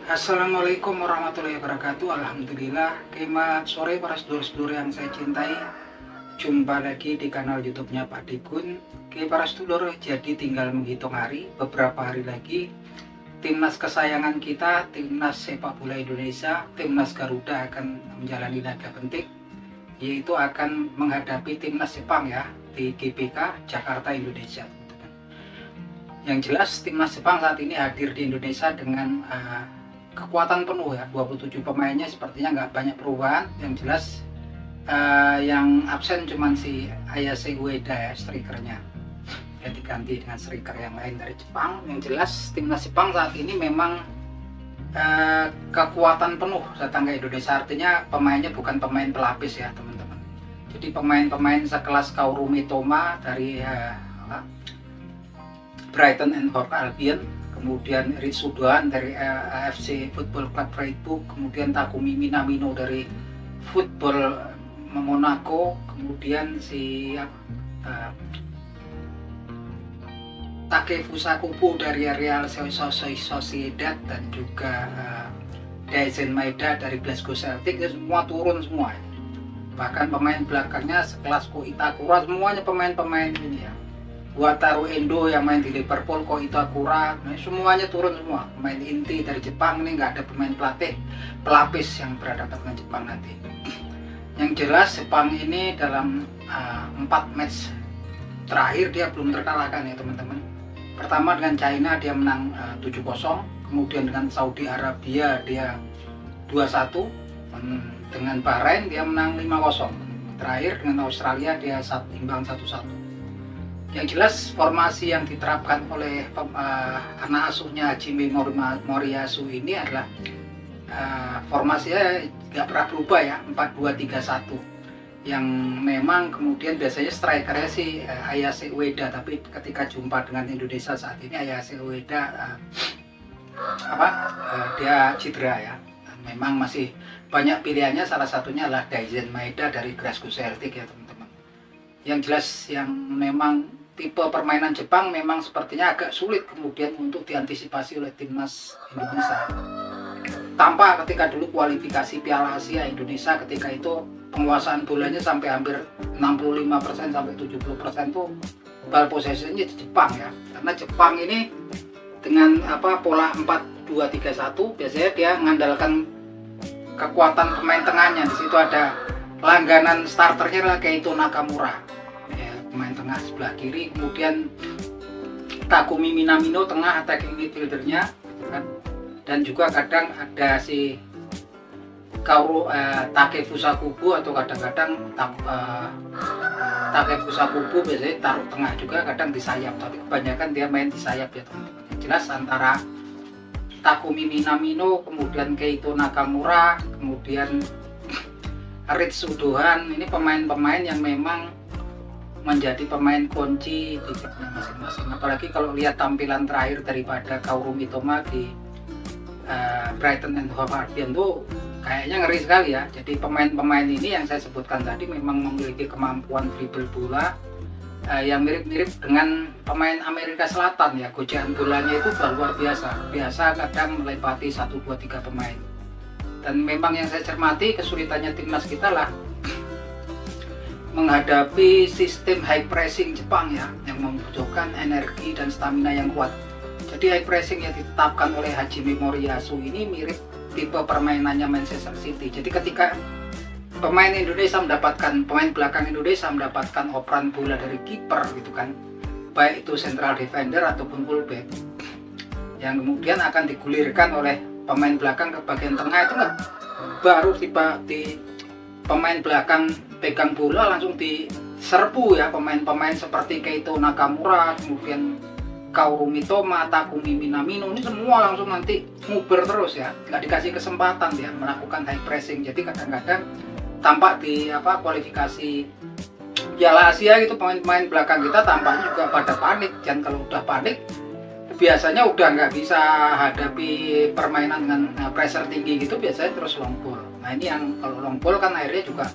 Assalamualaikum warahmatullahi wabarakatuh. Alhamdulillah, selamat sore para sedulur-sedulur yang saya cintai. Jumpa lagi di kanal YouTube-nya Pak Digun. Oke para sedulur, jadi tinggal menghitung hari, beberapa hari lagi timnas kesayangan kita, timnas sepak bola Indonesia, timnas Garuda akan menjalani laga penting, yaitu akan menghadapi timnas Jepang ya di GBK Jakarta Indonesia. Yang jelas timnas Jepang saat ini hadir di Indonesia dengan kekuatan penuh ya, 27 pemainnya sepertinya nggak banyak perubahan. Yang jelas yang absen cuman si Ayase Ueda ya, strikernya ya, diganti dengan striker yang lain dari Jepang. Yang jelas timnas Jepang saat ini memang kekuatan penuh datang ke Indonesia, artinya pemainnya bukan pemain pelapis ya teman-teman. Jadi pemain-pemain sekelas Kaoru Mitoma dari Brighton and Hove Albion, kemudian Ritsu Doan dari AFC Football Club Freiburg, kemudian Takumi Minamino dari Football Monaco, kemudian si Takefusa Kubo dari Real Sociedad, dan juga Daizen Maeda dari Glasgow Celtic. Semua turun semua. Bahkan pemain belakangnya sekelas Ko Itakura, semuanya pemain-pemain ini ya. Wataru Endo yang main di Liverpool, Ko Itakura, semuanya turun semua. Pemain inti dari Jepang, ini nggak ada pemain pelapis yang berhadapan dengan Jepang nanti. Yang jelas Jepang ini dalam 4 match terakhir dia belum terkalahkan ya teman-teman. Pertama dengan China dia menang 7-0, kemudian dengan Saudi Arabia dia 2-1, dengan Bahrain dia menang 5-0. Terakhir dengan Australia dia imbang 1-1. Yang jelas formasi yang diterapkan oleh anak asuhnya Hajime Moriyasu ini adalah formasinya nggak pernah berubah ya, 4-2-3-1, yang memang kemudian biasanya strikernya si Ayase Ueda, tapi ketika jumpa dengan Indonesia saat ini Ayase Ueda dia cedera ya. Memang masih banyak pilihannya, salah satunya adalah Daizen Maeda dari Glasgow Celtic ya teman-teman. Yang jelas yang memang tipe permainan Jepang memang sepertinya agak sulit kemudian untuk diantisipasi oleh timnas Indonesia. Tanpa ketika dulu kualifikasi Piala Asia Indonesia, ketika itu penguasaan bolanya sampai hampir 65% sampai 70% tuh ball possession-nya di Jepang ya. Karena Jepang ini dengan pola 4-2-3-1 biasanya dia mengandalkan kekuatan pemain tengahnya. Di situ ada langganan starternya lah Keito Nakamura. Pemain tengah sebelah kiri, kemudian Takumi Minamino tengah attacking midfieldernya kan? Dan juga kadang ada si Takefusa Kubo, atau kadang-kadang Takefusa Kubo biasanya taruh tengah juga, kadang di sayap, tapi kebanyakan dia main di sayap ya teman-teman. Jelas antara Takumi Minamino, kemudian Keito Nakamura, kemudian Ritsu Doan, ini pemain-pemain yang memang menjadi pemain kunci di klubnya masing-masing. Apalagi kalau lihat tampilan terakhir daripada Kaoru Mitoma di Brighton and Hove Albion tuh kayaknya ngeri sekali ya. Jadi pemain-pemain ini yang saya sebutkan tadi memang memiliki kemampuan dribble bola yang mirip-mirip dengan pemain Amerika Selatan ya. Gocehan bolanya itu luar biasa. Biasa kadang melewati 1, 2, 3 pemain. Dan memang yang saya cermati kesulitannya timnas kita lah menghadapi sistem high pressing Jepang ya, yang membutuhkan energi dan stamina yang kuat. Jadi high pressing yang ditetapkan oleh Hajime Moriyasu ini mirip tipe permainannya Manchester City. Jadi ketika pemain belakang Indonesia mendapatkan operan bola dari kiper gitu kan, baik itu central defender ataupun fullback, yang kemudian akan digulirkan oleh pemain belakang ke bagian tengah, itu nggak baru tiba di pemain belakang pegang bola langsung diserbu ya pemain-pemain seperti Keito Nakamura, kemudian Kaoru Mitoma, Takumi Minamino, ini semua langsung nanti nguber terus ya, nggak dikasih kesempatan dia melakukan high pressing. Jadi kadang-kadang tampak di kualifikasi Piala Asia gitu, pemain-pemain belakang kita tampaknya juga pada panik, dan kalau udah panik biasanya udah nggak bisa hadapi permainan dengan pressure tinggi gitu, biasanya terus long ball. Nah ini yang kalau long ball kan akhirnya juga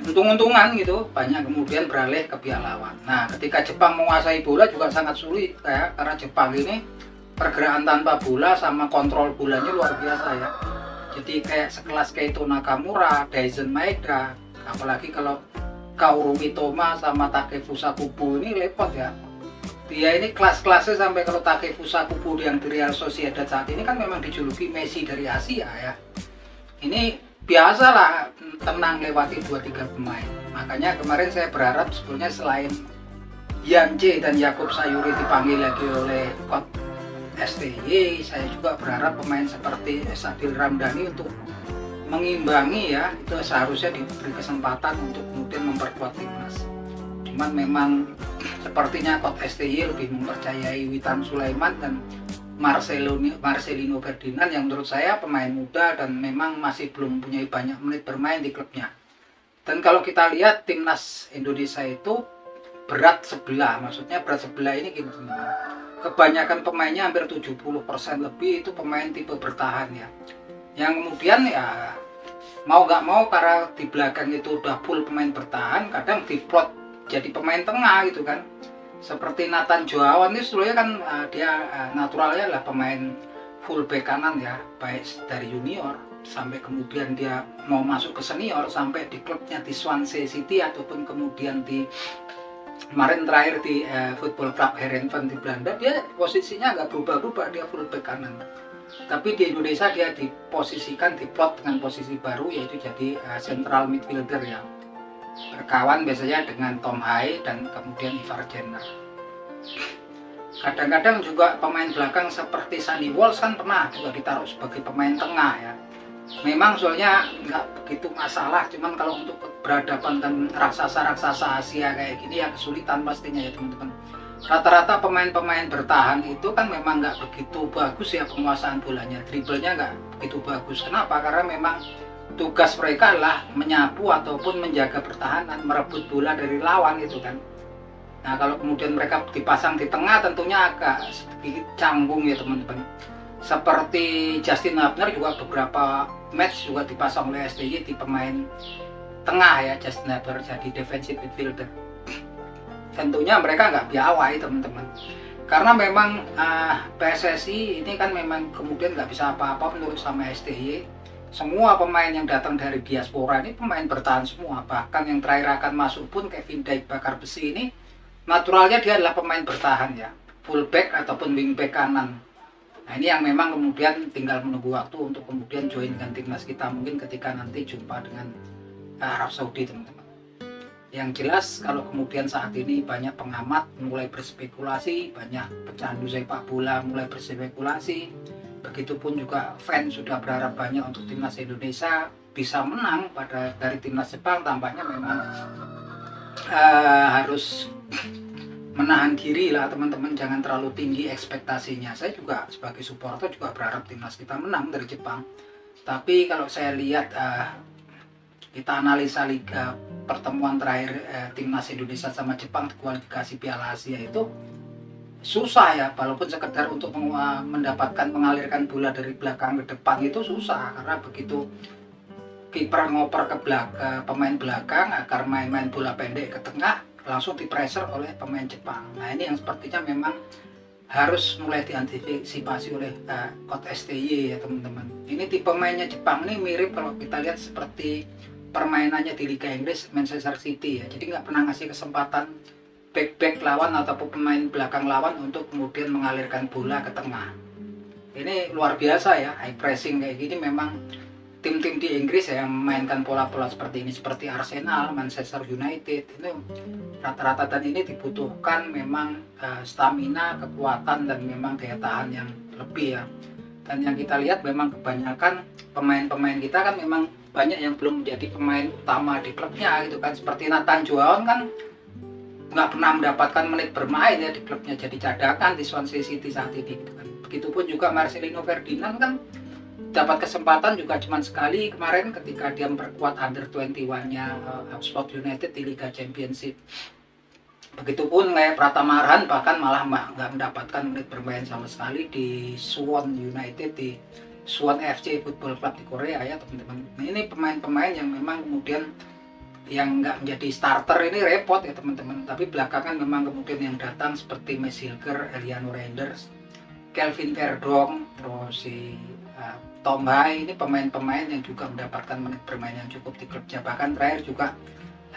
untung-untungan gitu, banyak kemudian beralih ke pihak lawan. Nah ketika Jepang menguasai bola juga sangat sulit ya, karena Jepang ini pergerakan tanpa bola sama kontrol bolanya luar biasa ya. Jadi kayak sekelas Keito Nakamura, Daizen Maeda, apalagi kalau Kaoru Mitoma sama Takefusa Kubo ini lepot ya. Dia ini kelas-kelasnya sampai kalau Takefusa Kubo yang di Real Sociedad saat ini kan memang dijuluki Messi dari Asia ya. Ini biasalah tenang lewati 2-3 pemain. Makanya kemarin saya berharap sebetulnya selain Yance dan Yakub Sayuri dipanggil lagi oleh coach STY, saya juga berharap pemain seperti Sadil Ramdhani untuk mengimbangi ya, itu seharusnya diberi kesempatan untuk kemudian memperkuat timnas. Cuman memang sepertinya coach STY lebih mempercayai Witan Sulaiman dan Marcelino Ferdinand yang menurut saya pemain muda dan memang masih belum punya banyak menit bermain di klubnya. Dan kalau kita lihat timnas Indonesia itu berat sebelah, maksudnya berat sebelah ini gini teman-teman. Kebanyakan pemainnya hampir 70% lebih itu pemain tipe bertahan ya. Yang kemudian ya mau nggak mau karena di belakang itu udah full pemain bertahan, kadang diplot jadi pemain tengah gitu kan. Seperti Nathan Joawan ini sebenarnya kan dia naturalnya adalah pemain full back kanan ya, baik dari junior sampai kemudian dia mau masuk ke senior sampai di klubnya di Swansea City ataupun kemudian di kemarin terakhir di Football Club Heerenveen di Belanda, dia posisinya nggak berubah-ubah, dia full back kanan. Tapi di Indonesia dia diposisikan, diplot dengan posisi baru yaitu jadi central midfielder ya, berkawan biasanya dengan Tom Hai dan kemudian Ivar Jenner. Kadang-kadang juga pemain belakang seperti Sunny Walsh kan pernah juga ditaruh sebagai pemain tengah ya. Memang soalnya nggak begitu masalah, cuman kalau untuk berhadapan dengan raksasa-raksasa Asia kayak gini ya kesulitan pastinya ya teman-teman. Rata-rata pemain-pemain bertahan itu kan memang nggak begitu bagus ya penguasaan bolanya, dribblenya nggak begitu bagus. Kenapa? Karena memang tugas mereka adalah menyapu ataupun menjaga pertahanan, merebut bola dari lawan itu kan. Nah kalau kemudian mereka dipasang di tengah tentunya agak sedikit canggung ya teman-teman. Seperti Justin Hubner juga beberapa match juga dipasang oleh STY di pemain tengah ya, Justin Hubner jadi defensive midfielder. Tentunya mereka nggak piawai teman-teman, karena memang PSSI ini kan memang kemudian nggak bisa apa-apa menurut sama STY. Semua pemain yang datang dari diaspora ini pemain bertahan semua, bahkan yang terakhir akan masuk pun Kevin Dijk Bakar Besi ini naturalnya dia adalah pemain bertahan ya, fullback ataupun wingback kanan. Nah ini yang memang kemudian tinggal menunggu waktu untuk kemudian join dengan timnas kita mungkin ketika nanti jumpa dengan Arab Saudi teman-teman. Yang jelas kalau kemudian saat ini banyak pengamat mulai berspekulasi, banyak pecandu sepak bola mulai berspekulasi, begitupun juga fans sudah berharap banyak untuk timnas Indonesia bisa menang dari timnas Jepang. Tampaknya memang harus menahan diri lah teman-teman, jangan terlalu tinggi ekspektasinya. Saya juga sebagai supporter juga berharap timnas kita menang dari Jepang. Tapi kalau saya lihat kita analisa liga pertemuan terakhir timnas Indonesia sama Jepang di kualifikasi Piala Asia itu susah ya, walaupun sekedar untuk mendapatkan mengalirkan bola dari belakang ke depan itu susah karena begitu kiper ngoper ke belakang pemain belakang agar main-main bola pendek ke tengah langsung dipressure oleh pemain Jepang. Nah ini yang sepertinya memang harus mulai diantisipasi oleh coach STY ya teman-teman. Ini tipe mainnya Jepang ini mirip kalau kita lihat seperti permainannya di Liga Inggris Manchester City ya. Jadi nggak pernah ngasih kesempatan back lawan ataupun pemain belakang lawan untuk kemudian mengalirkan bola ke tengah. Ini luar biasa ya, high pressing kayak gini memang tim-tim di Inggris ya yang memainkan pola-pola seperti ini, seperti Arsenal, Manchester United, itu rata-rata dan ini dibutuhkan memang stamina, kekuatan dan memang daya tahan yang lebih ya. Dan yang kita lihat memang kebanyakan pemain-pemain kita kan memang banyak yang belum menjadi pemain utama di klubnya gitu kan, seperti Nathan Joawan kan nggak pernah mendapatkan menit bermain ya di klubnya, jadi cadangan di Swansea City saat ini gitu kan. Begitupun juga Marcelino Ferdinand kan dapat kesempatan juga cuma sekali kemarin ketika dia memperkuat under 21-nya Oxford United di Liga Championship. Begitupun kayak Pratama Arhan bahkan malah nggak mendapatkan menit bermain sama sekali di Suwon United, di Suwon FC Football Club di Korea ya teman-teman. Ini pemain-pemain yang memang kemudian yang nggak menjadi starter ini repot ya teman-teman. Tapi belakangan memang kemudian yang datang seperti Mes Hilger, Eliano Reinders, Kelvin Verdong, terus si Tom Hai, ini pemain-pemain yang juga mendapatkan menit bermain yang cukup di klubnya. Bahkan terakhir juga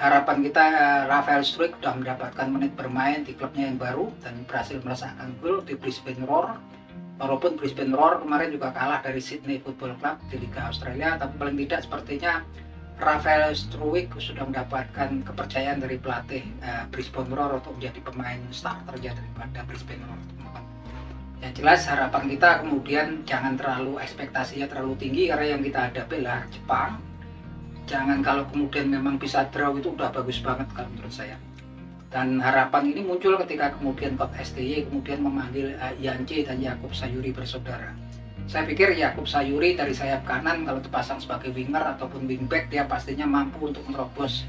harapan kita Rafael Struijk sudah mendapatkan menit bermain di klubnya yang baru dan berhasil merasakan gol di Brisbane Roar. Walaupun Brisbane Roar kemarin juga kalah dari Sydney Football Club di Liga Australia, tapi paling tidak sepertinya Rafael Struijk sudah mendapatkan kepercayaan dari pelatih Brisbane Roar untuk menjadi pemain starter daripada Brisbane Roar. Yang jelas harapan kita kemudian jangan terlalu ekspektasinya terlalu tinggi, karena yang kita hadapi lah Jepang. Jangan kalau kemudian memang bisa draw itu udah bagus banget kalau menurut saya. Dan harapan ini muncul ketika kemudian Coach STY kemudian memanggil Yance dan Jakub Sayuri bersaudara. Saya pikir Jakub Sayuri dari sayap kanan kalau dipasang sebagai winger ataupun wingback, dia pastinya mampu untuk menerobos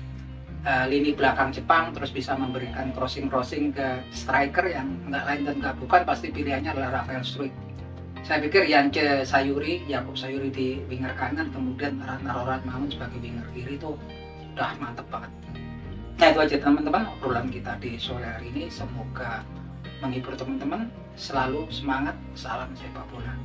lini belakang Jepang, terus bisa memberikan crossing ke striker yang nggak lain dan nggak bukan pasti pilihannya adalah Rafael Struijk. Saya pikir Yance Sayuri, Jakub Sayuri di winger kanan, kemudian Ratna Mangun sebagai winger kiri itu udah mantep banget. Nah itu aja teman-teman obrolan kita di sore hari ini, semoga menghibur teman-teman. Selalu semangat, salam sepak bola.